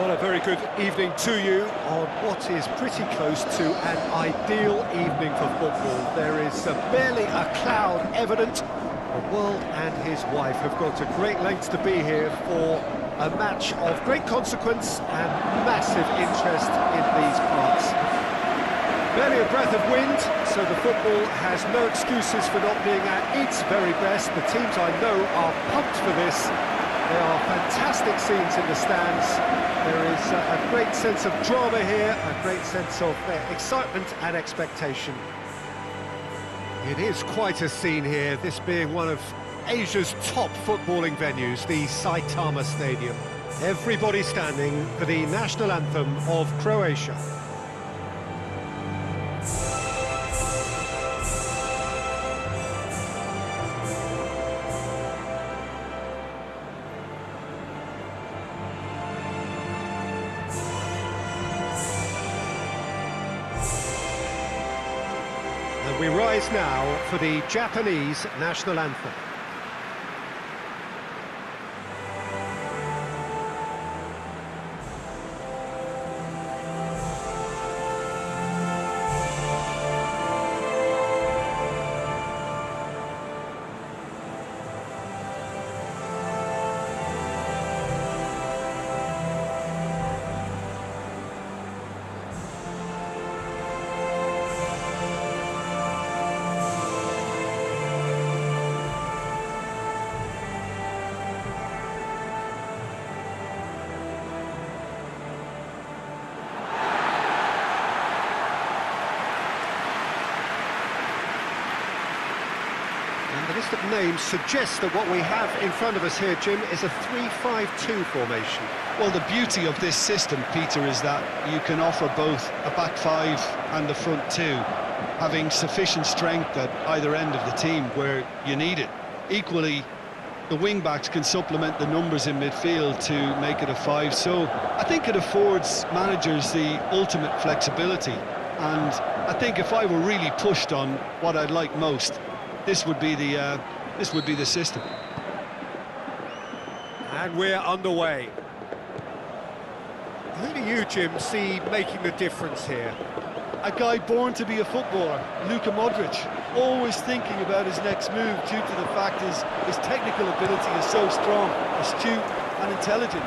Well, a very good evening to you on what is pretty close to an ideal evening for football. There is barely a cloud evident. The world and his wife have gone to great lengths to be here for a match of great consequence and massive interest in these parts. Barely a breath of wind, so the football has no excuses for not being at its very best. The teams I know are pumped for this. There are fantastic scenes in the stands. There is a great sense of drama here, a great sense of excitement and expectation. It is quite a scene here, this being one of Asia's top footballing venues, the Saitama Stadium. Everybody standing for the national anthem of Croatia. And we rise now for the Japanese national anthem. And the list of names suggests that what we have in front of us here, Jim, is a 3-5-2 formation. Well, the beauty of this system, Peter, is that you can offer both a back five and the front two, having sufficient strength at either end of the team where you need it. Equally, the wing-backs can supplement the numbers in midfield to make it a five, so I think it affords managers the ultimate flexibility. And I think if I were really pushed on what I'd like most, this would be the system. And we're underway. Who do you, Jim, see making the difference here? A guy born to be a footballer, Luka Modric, always thinking about his next move due to the fact his technical ability is so strong, astute and intelligent.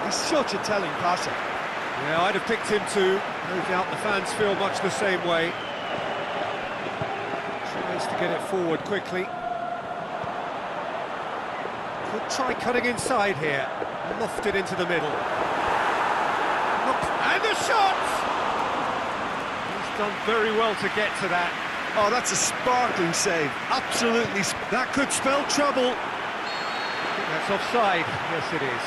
He's such a telling passer. Yeah, I'd have picked him too. No doubt the fans feel much the same way. Tries to get it forward quickly. Could try cutting inside here. Lofted into the middle. And the shot! He's done very well to get to that. Oh, that's a sparkling save. Absolutely. That could spell trouble. I think that's offside. Yes, it is.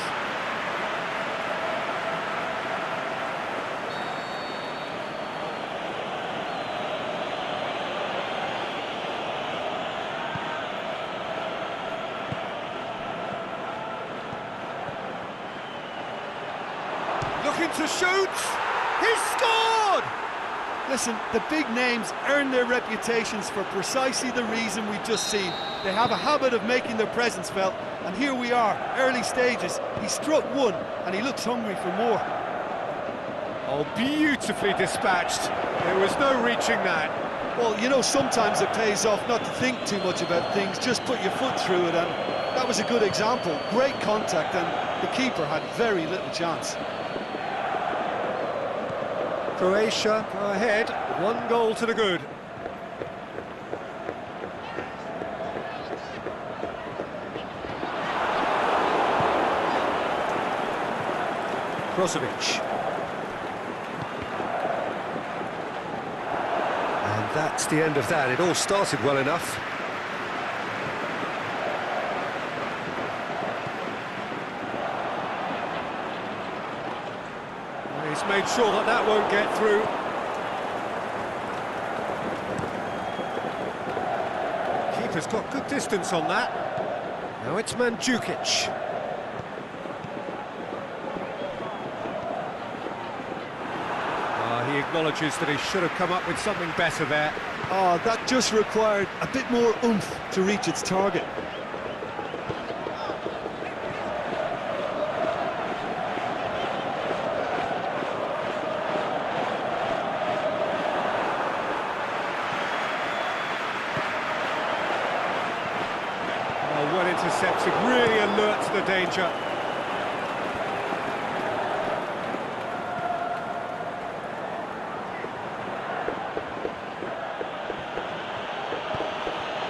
Looking to shoot. He's scored! Listen, the big names earn their reputations for precisely the reason we've just seen. They have a habit of making their presence felt, and here we are, early stages. He struck one, and he looks hungry for more. Oh, beautifully dispatched. There was no reaching that. Well, you know, sometimes it pays off not to think too much about things, just put your foot through it, and that was a good example. Great contact, and the keeper had very little chance. Croatia go ahead, 1 goal to the good. Brozovic. And that's the end of that. It all started well enough. He's made sure that that won't get through. Keeper's got good distance on that. Now it's Mandzukic. He acknowledges that he should have come up with something better there. Oh, that just required a bit more oomph to reach its target. intercepting, really alert to the danger.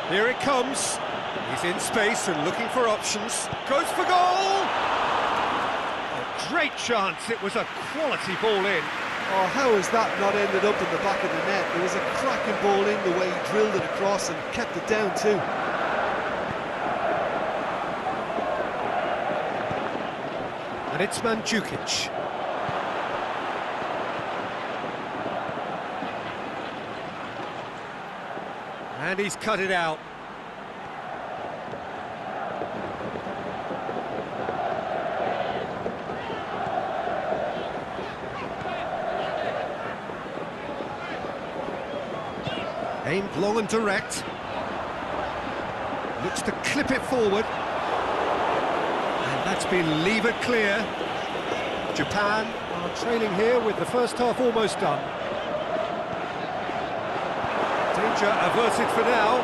Here it comes. He's in space and looking for options. Goes for goal! A great chance. It was a quality ball in. Oh, how has that not ended up in the back of the net? It was a cracking ball in, the way he drilled it across and kept it down too. And it's Mandzukic. And he's cut it out. Aimed long and direct. Looks to clip it forward. And that's been levered clear. Japan are trailing here with the first half almost done. Danger averted for now.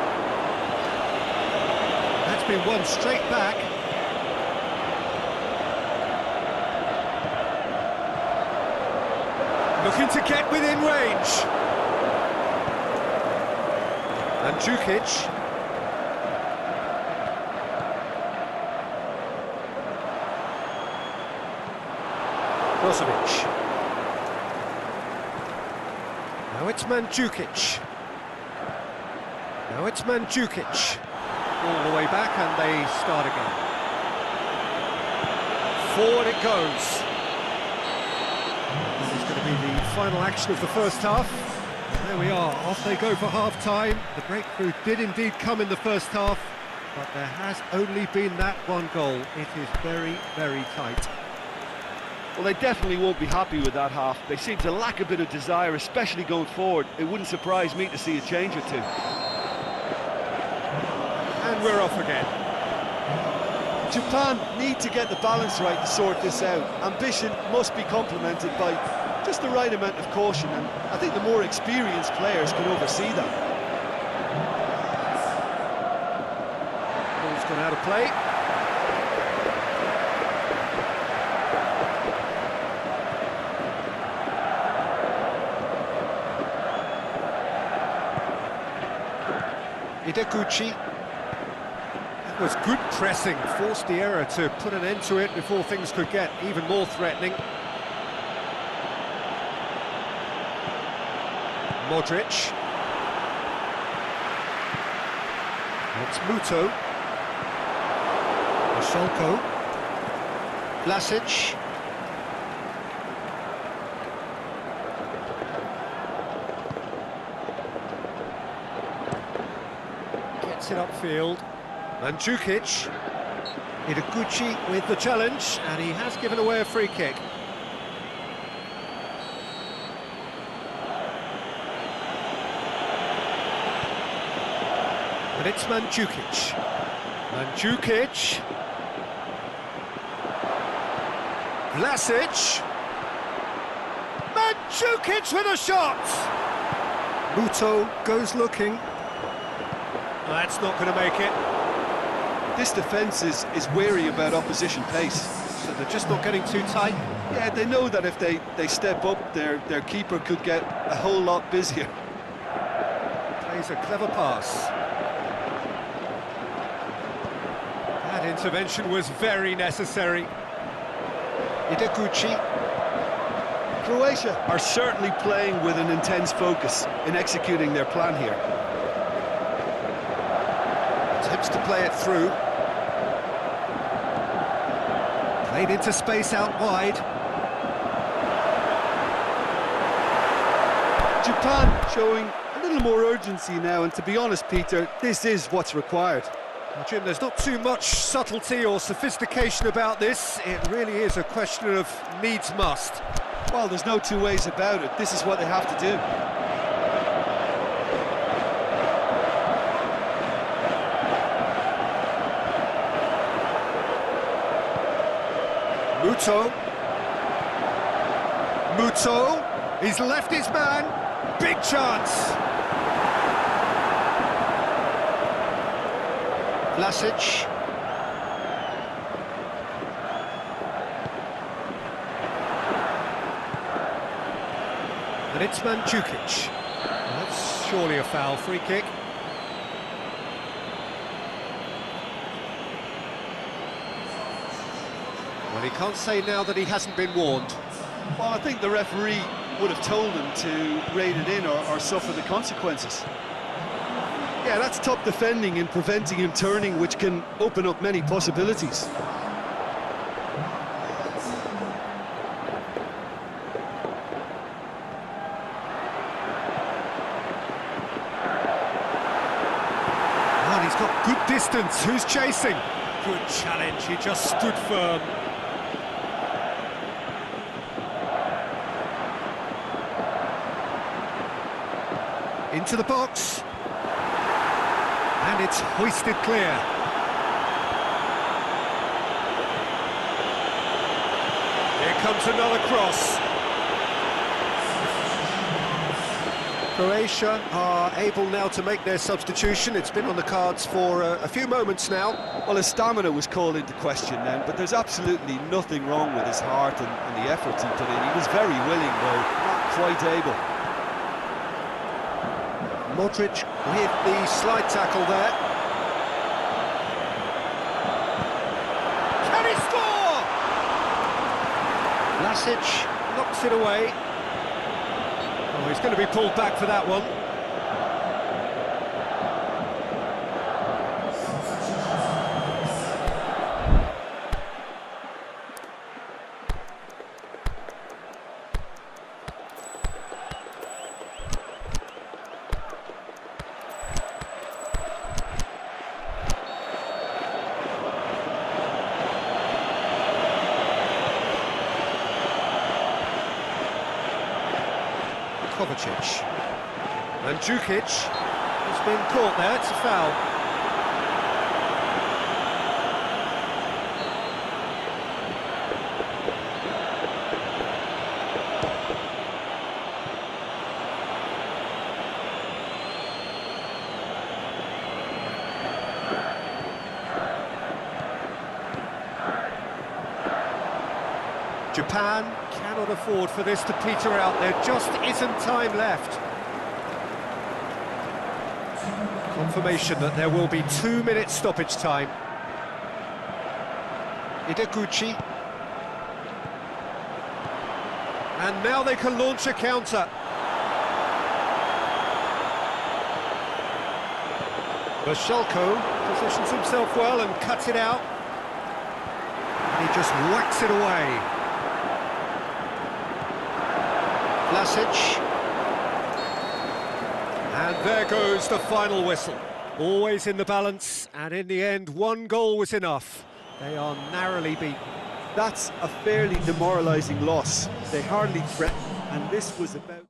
That's been won straight back. Looking to get within range. Mandzukic. Brozovic. Now it's Mandzukic. Now it's Mandzukic. All the way back and they start again. Forward it goes. This is going to be the final action of the first half. There we are, off they go for half-time. The breakthrough did indeed come in the first half, but there has only been that one goal. It is very, very tight. Well, they definitely won't be happy with that half. They seem to lack a bit of desire, especially going forward. It wouldn't surprise me to see a change or two. And we're off again. Japan need to get the balance right to sort this out. Ambition must be complemented by just the right amount of caution, and I think the more experienced players can oversee that. Ball's gone out of play. Ideguchi. That was good pressing, forced the error to put an end to it before things could get even more threatening. Modric. It's Muto. Sholko. Vlasic. Gets it upfield. Mandzukic. Ideguchi with the challenge, and he has given away a free kick. And it's Mandzukic. Mandzukic. Vlasic. Mandzukic with a shot! Muto goes looking. That's not going to make it. This defence is wary about opposition pace. So they're just not getting too tight. Yeah, they know that if they step up, their keeper could get a whole lot busier. Plays a clever pass. That intervention was very necessary. Ideguchi. Croatia are certainly playing with an intense focus in executing their plan here. Attempts to play it through. Played into space out wide. Japan showing a little more urgency now, and to be honest, Peter, this is what's required. Well, Jim, there's not too much subtlety or sophistication about this. It really is a question of needs must. Well, there's no two ways about it. This is what they have to do. Muto. Muto. He's left his man. Big chance. Vlasic. And it's Mandzukic. That's surely a foul, free kick. Well, he can't say now that he hasn't been warned. Well, I think the referee would have told him to rein it in or suffer the consequences. Yeah, that's top defending and preventing him turning, which can open up many possibilities. And he's got good distance. Who's chasing? Good challenge. He just stood firm. Into the box. And it's hoisted clear. Here comes another cross. Croatia are able now to make their substitution. It's been on the cards for a few moments now. Well, his stamina was called into question then, but there's absolutely nothing wrong with his heart and the efforts he put in. He was very willing, though, not quite able. Modric with the slide tackle there. Can he score? Vlasic knocks it away. Oh, he's going to be pulled back for that one. Kovacic. Mandzukic has been caught there, it's a foul. Japan cannot afford for this to peter out. There just isn't time left. Confirmation that there will be 2 minutes stoppage time. Ideguchi. And now they can launch a counter. Bashalko positions himself well and cuts it out. And he just whacks it away. Vlasic. And there goes the final whistle. Always in the balance, and in the end, one goal was enough. They are narrowly beaten. That's a fairly demoralising loss. They hardly threatened, and this was about...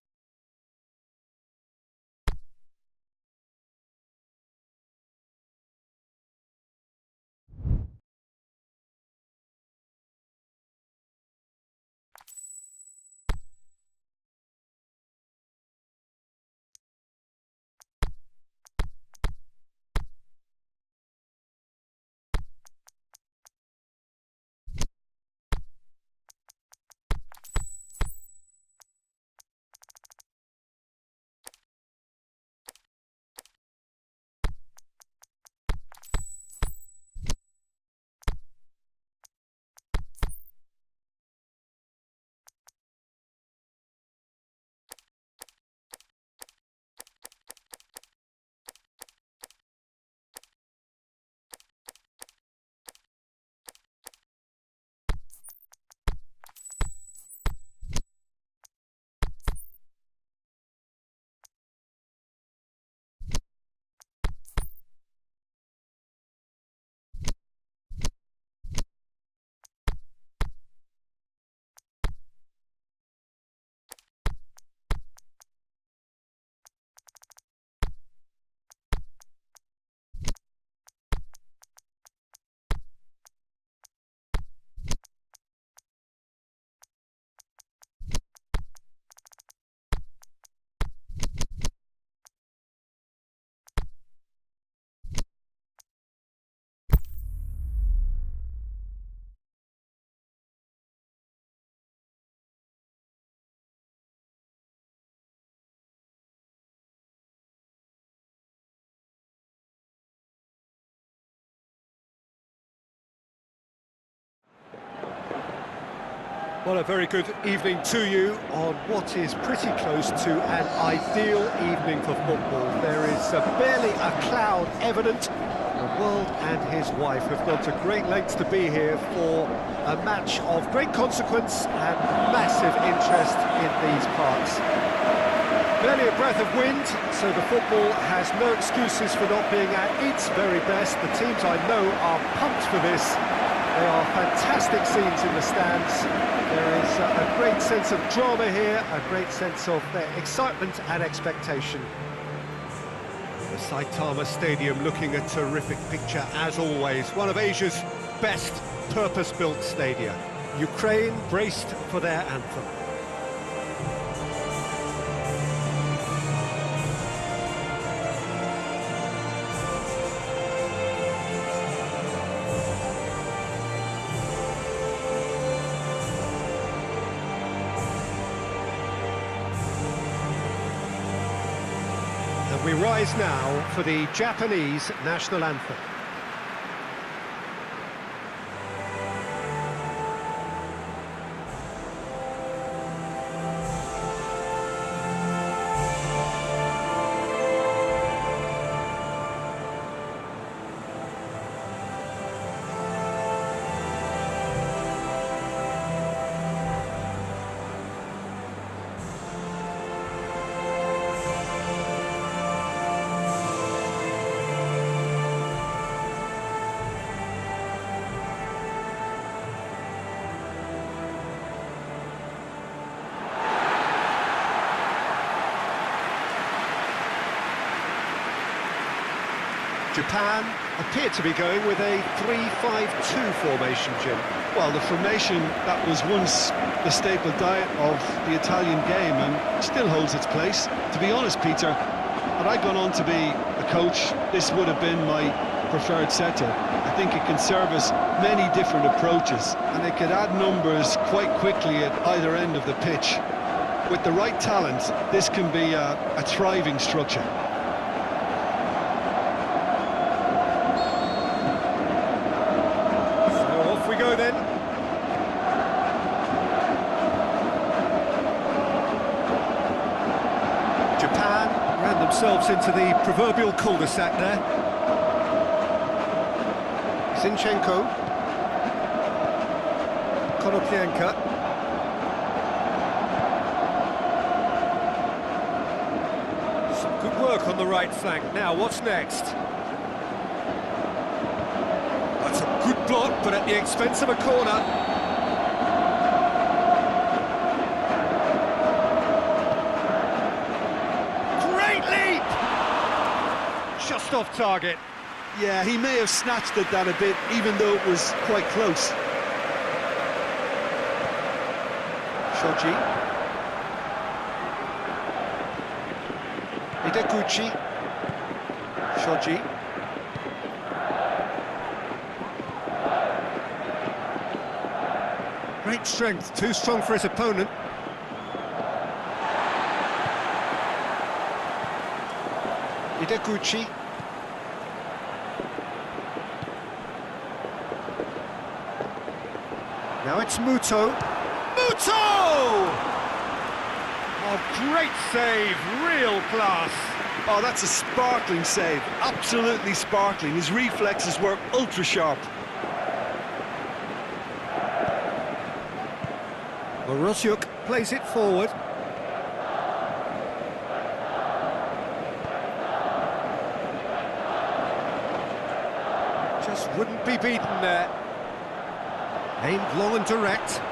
Well, a very good evening to you on what is pretty close to an ideal evening for football. There is barely a cloud evident. The world and his wife have gone to great lengths to be here for a match of great consequence and massive interest in these parts. Barely a breath of wind, so the football has no excuses for not being at its very best. The teams I know are pumped for this. They are fantastic scenes in the stands. There is a great sense of drama here, a great sense of excitement and expectation. The Saitama Stadium looking a terrific picture as always. One of Asia's best purpose-built stadia. Ukraine braced for their anthem. We rise now for the Japanese national anthem. Japan appear to be going with a 3-5-2 formation, Jim. Well, the formation that was once the staple diet of the Italian game and still holds its place. To be honest, Peter, had I gone on to be a coach, this would have been my preferred setup. I think it can service many different approaches and it could add numbers quite quickly at either end of the pitch. With the right talent, this can be a thriving structure. Go then. Japan ran themselves into the proverbial cul-de-sac there. Zinchenko. Konoplyanka. Some good work on the right flank. Now, what's next? That's a good block, but at the expense of a corner. Great leap! Just off target. Yeah, he may have snatched at that a bit, even though it was quite close. Shoji. Hidekuchi. Shoji. Great strength, too strong for his opponent. Hidekuchi. Now it's Muto. Muto! Oh, great save, real class. Oh, that's a sparkling save, absolutely sparkling. His reflexes were ultra sharp. Morosyuk plays it forward. Just wouldn't be beaten there. Aimed long and direct.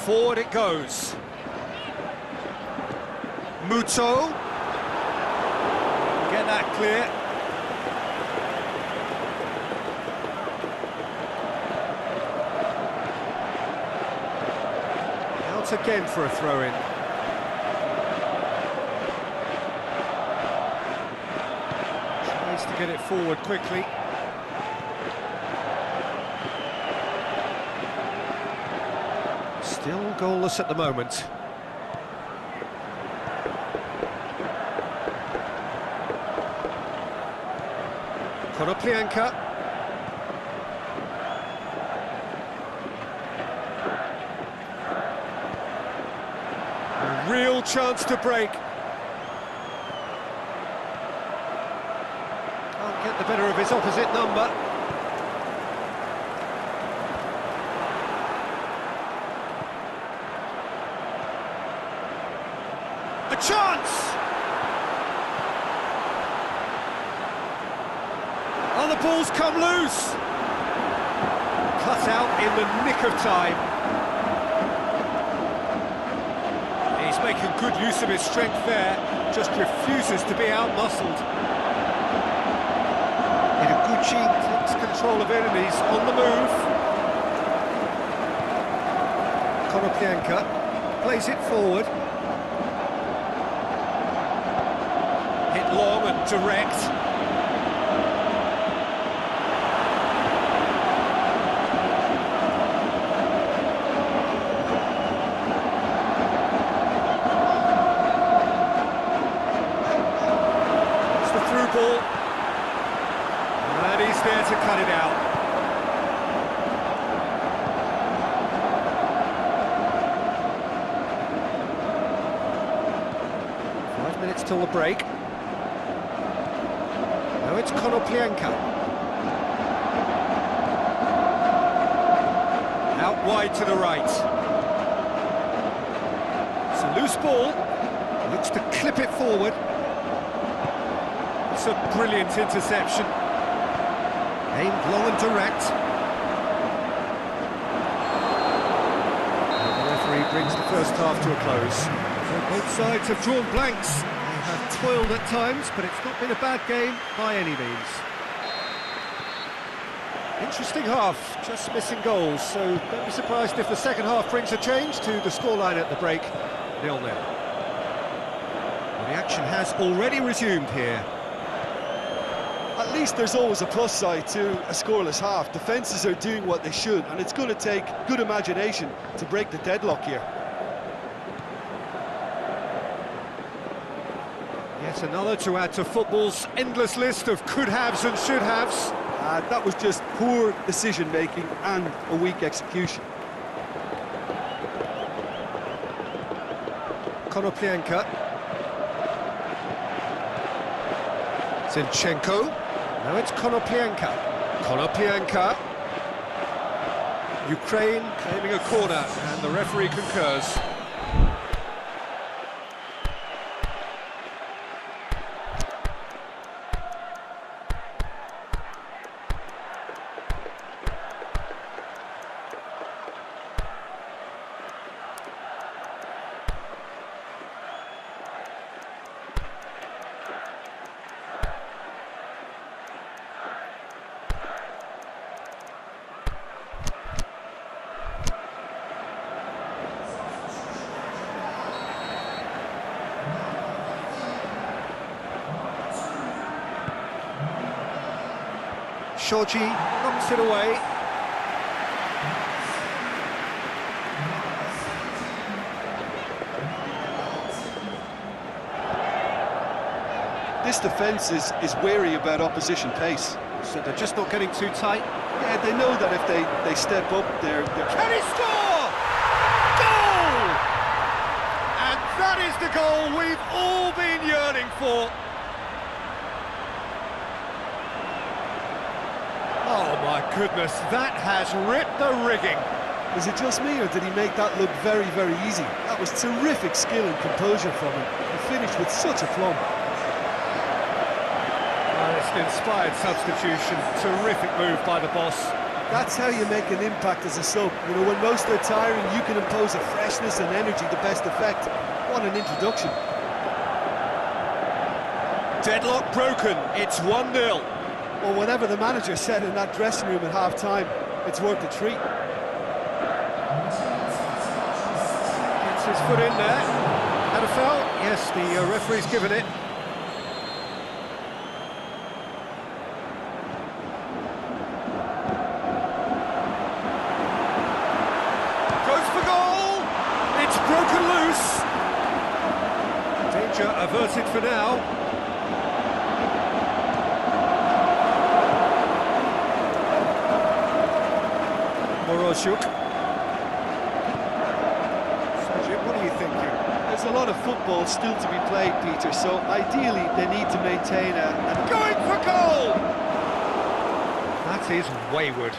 Forward it goes. Muto. Get that clear. Out again for a throw-in. Tries to get it forward quickly. Still goalless at the moment. Konoplyanka. A real chance to break. Can't get the better of his opposite number. A chance! Oh, the ball's come loose! Cut out in the nick of time. He's making good use of his strength there, just refuses to be out-muscled. Hiraguchi takes control of it and he's on the move. Konoplyanka plays it forward. Hit long and direct. Ball. And he's there to cut it out. Five minutes till the break. Now it's Konoplyanka. Out wide to the right. It's a loose ball. Looks to clip it forward. It's a brilliant interception. Aimed long and direct. And the referee brings the first half to a close. So both sides have drawn blanks. They have toiled at times, but it's not been a bad game by any means. Interesting half, just missing goals, so don't be surprised if the second half brings a change to the scoreline at the break, 0-0. Well, the action has already resumed here. At least there's always a plus side to a scoreless half. Defences are doing what they should, and it's going to take good imagination to break the deadlock here. Yet another to add to football's endless list of could-haves and should-haves. That was just poor decision-making and a weak execution. Konoplyanka. Zinchenko. Now it's Konoplyanka. Konoplyanka. Ukraine claiming a corner, and the referee concurs. Shoji knocks it away. This defence is wary about opposition pace. So they're just not getting too tight. Yeah, they know that if they step up, they're... Can he score? Goal! And that is the goal we've all been yearning for. Oh my goodness, that has ripped the rigging. Is it just me, or did he make that look very, very easy? That was terrific skill and composure from him. He finished with such aplomb. Well, it's an inspired substitution. Terrific move by the boss. That's how you make an impact as a sub. You know, when most are tiring, you can impose a freshness and energy to best effect. What an introduction. Deadlock broken. It's 1-0. Well, whatever the manager said in that dressing room at half-time, it's worth a treat. Gets his foot in there. And a foul? Yes, the referee's given it. Goes for goal! It's broken loose. Danger averted for now. Bozuk. So, Jim, what are you thinking? There's a lot of football still to be played, Peter, so ideally they need to maintain a... Going for goal! That is wayward.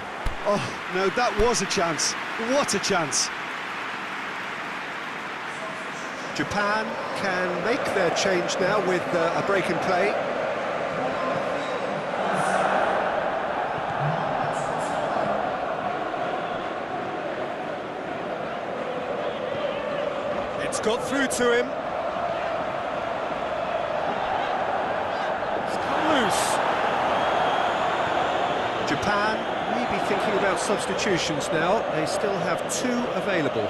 Oh, no, that was a chance. What a chance. Japan can make their change now with a break in play. It's got through to him. It's come loose. Japan may be thinking about substitutions now. They still have 2 available.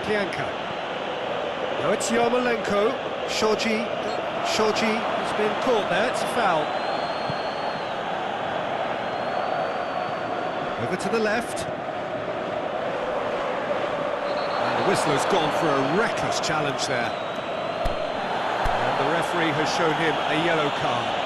Pianka. No, it's Yarmolenko. Shoji has been caught there, it's a foul. Over to the left. And the whistler's gone for a reckless challenge there. And the referee has shown him a yellow card.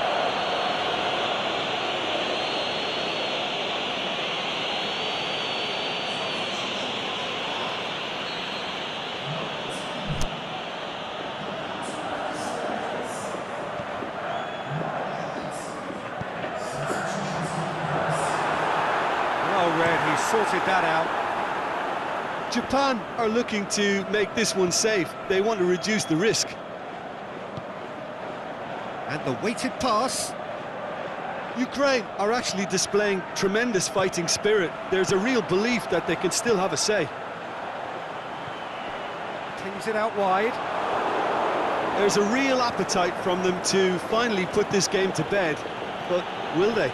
Red, he sorted that out. Japan are looking to make this one safe. They want to reduce the risk. And the weighted pass. Ukraine are actually displaying tremendous fighting spirit. There's a real belief that they can still have a say. Tings it out wide. There's a real appetite from them to finally put this game to bed, but will they?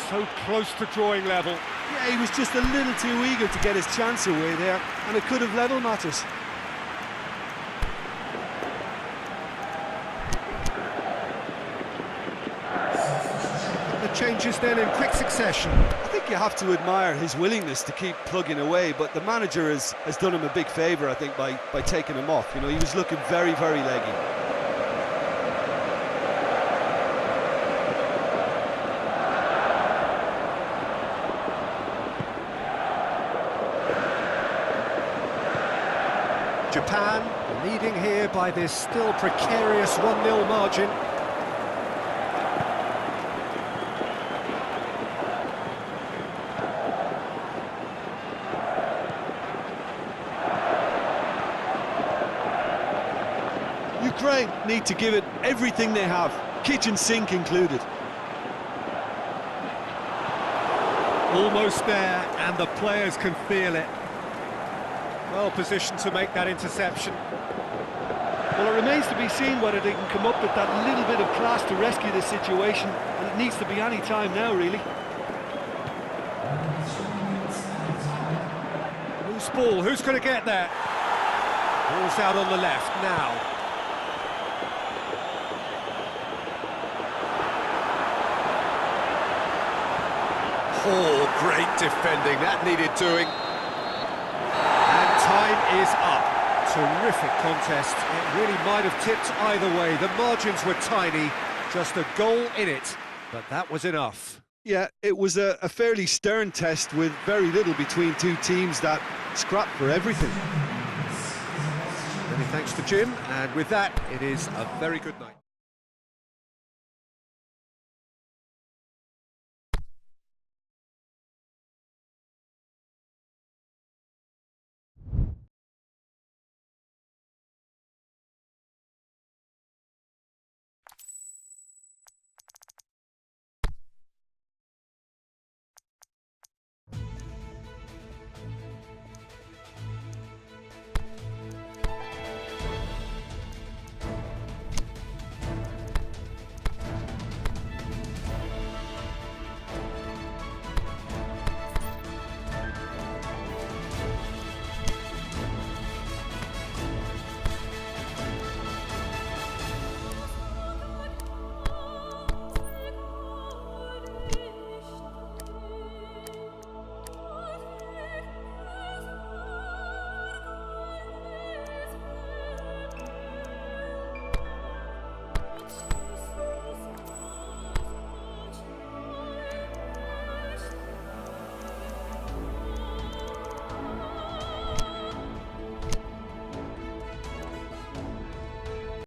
So close to drawing level. Yeah, he was just a little too eager to get his chance away there, and it could have leveled matters. The changes then in quick succession. I think you have to admire his willingness to keep plugging away, but the manager has done him a big favour, I think, by taking him off. You know, he was looking very, very leggy. Japan leading here by this still precarious 1-0 margin. Ukraine need to give it everything they have, kitchen sink included. Almost there, and the players can feel it. Well positioned to make that interception. Well, it remains to be seen whether they can come up with that little bit of class to rescue this situation, and it needs to be any time now, really. Loose ball, who's going to get there? Ball's out on the left now. Oh, great defending, that needed doing. Time is up. Terrific contest. It really might have tipped either way. The margins were tiny, just a goal in it, but that was enough. Yeah, it was a fairly stern test with very little between 2 teams that scrapped for everything. Many thanks to Jim, and with that, it is a very good night.